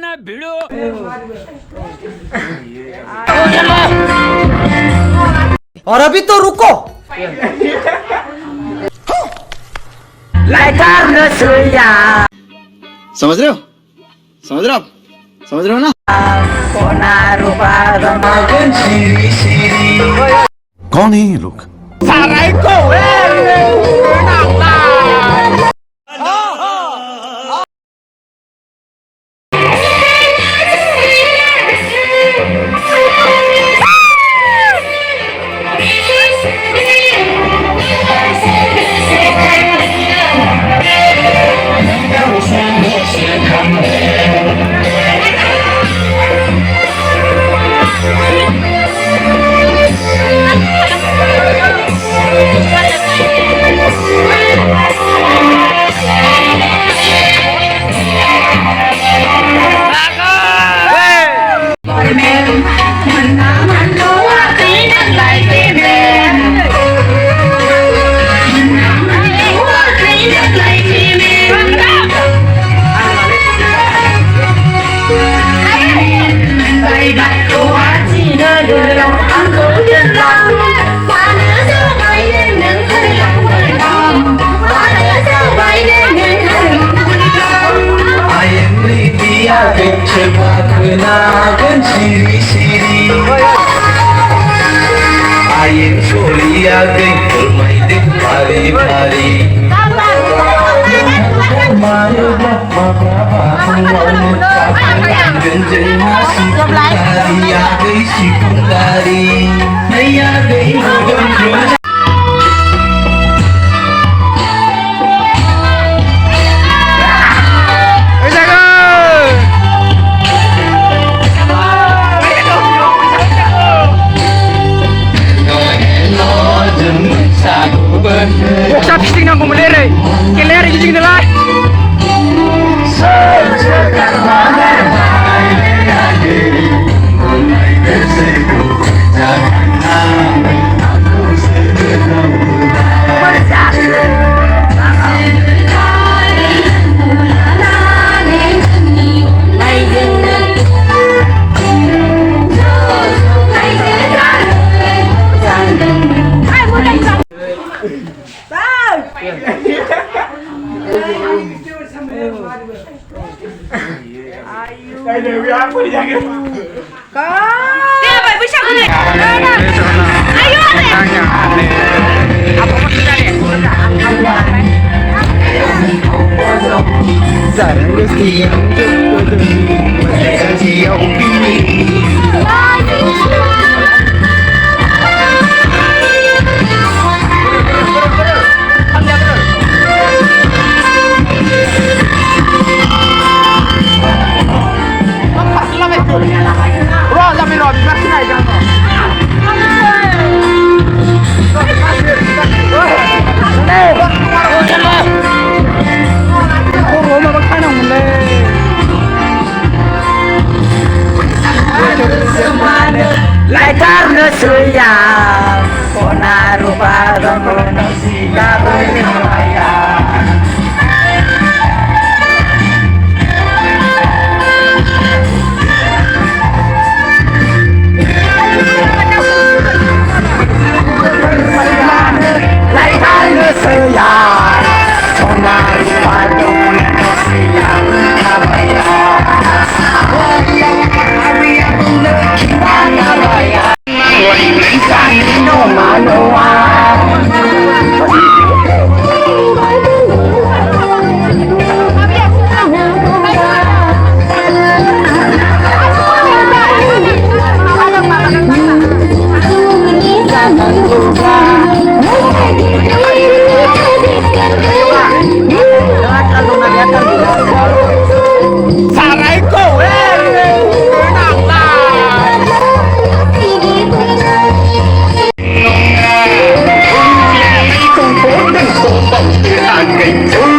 ना भिड़ो और अभी तो रुको समझ रहे हो समझ रहे हो आप समझ रहे हो ना कौन है ये लोग Kenangan siri-siri Air solia geng bermain di pari-pari Mayu genjeng masih kundari Agai si kundari Agai genjeng Boksa pisting nang kumelere keler jijing delai Dewi aku dijaga. Dia baik bisa ni. Ayo ni. apa maksudnya nih Hãy subscribe cho kênh Ghiền Mì Gõ để không bỏ lỡ những video hấp dẫn.